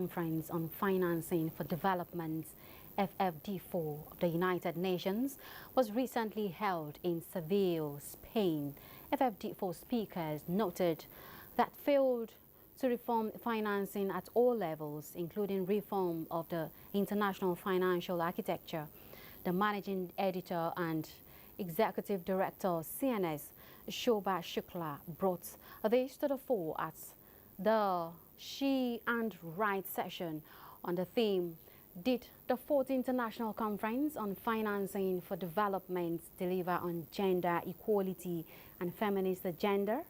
Conference on Financing for Development, FFD4 of the United Nations, was recently held in Seville, Spain. FFD4 speakers noted that failed to reform financing at all levels, including reform of the international financial architecture. The managing editor and executive director, CNS, Shobha Shukla, brought this to the fore at the She and Right session on the theme, Did the 4th International Conference on Financing for Development deliver on gender equality and feminist agenda?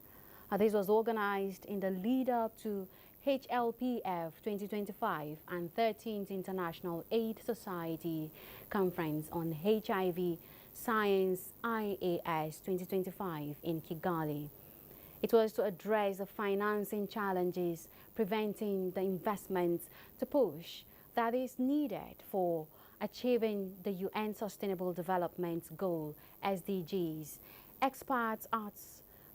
This was organized in the lead-up to HLPF 2025 and 13th International Aid Society Conference on HIV Science IAS 2025 in Kigali. It was to address the financing challenges preventing the investments to push that is needed for achieving the UN Sustainable Development Goal, SDGs. Experts at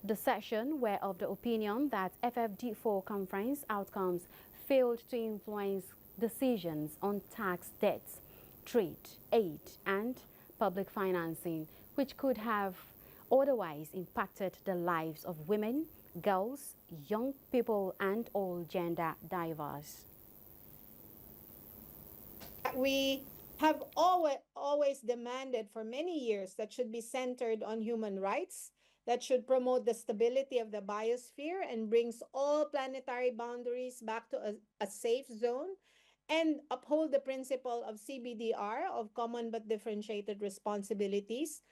the session were of the opinion that FFD4 conference outcomes failed to influence decisions on tax debts, trade, aid, and public financing, which could have otherwise impacted the lives of women, girls, young people, and all gender diverse. We have always demanded for many years that should be centered on human rights, that should promote the stability of the biosphere and brings all planetary boundaries back to a safe zone, and uphold the principle of CBDR, of common but differentiated responsibilities,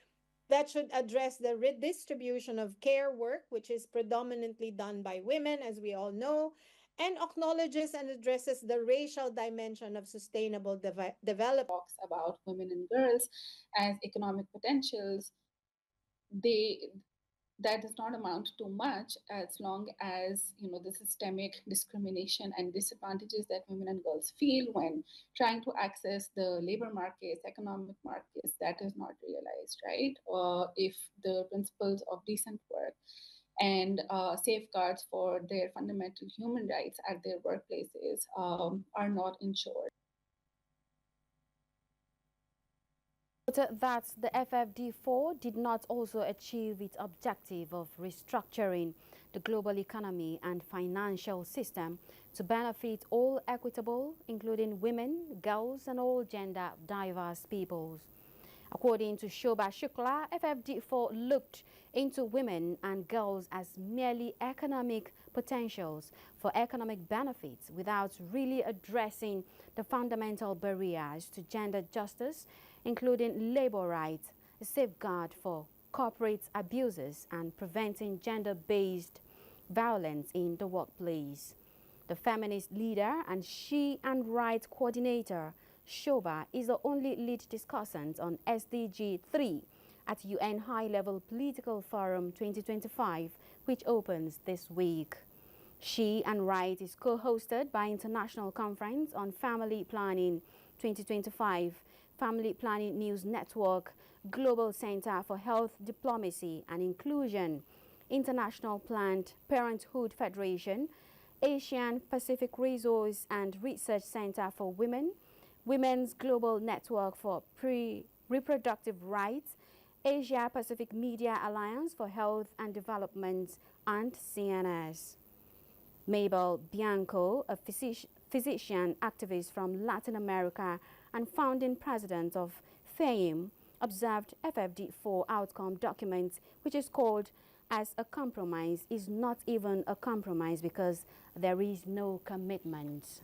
that should address the redistribution of care work, which is predominantly done by women, as we all know, and acknowledges and addresses the racial dimension of sustainable development. Talks about women and girls as economic potentials, that does not amount to much as long as the systemic discrimination and disadvantages that women and girls feel when trying to access the labor markets, economic markets, that is not realized, right? If the principles of decent work and safeguards for their fundamental human rights at their workplaces are not ensured. That the FFD4 did not also achieve its objective of restructuring the global economy and financial system to benefit all equitable, including women, girls, and all gender diverse peoples. According to Shobha Shukla, FFD4 looked into women and girls as merely economic potentials for economic benefits without really addressing the fundamental barriers to gender justice, including labor rights, a safeguard for corporate abuses, and preventing gender-based violence in the workplace. The feminist leader and She and Rights coordinator, Shobha, is the only lead discussant on SDG 3 at UN High-Level Political Forum 2025, which opens this week. She and Right is co-hosted by International Conference on Family Planning 2025, Family Planning News Network, Global Center for Health Diplomacy and Inclusion, International Planned Parenthood Federation, Asian Pacific Resource and Research Center for Women, Women's Global Network for Reproductive Rights, Asia Pacific Media Alliance for Health and Development, and CNS. Mabel Bianco, a physician activist from Latin America and founding president of FAME, observed FFD4 outcome document, which is called as a compromise, is not even a compromise because there is no commitment.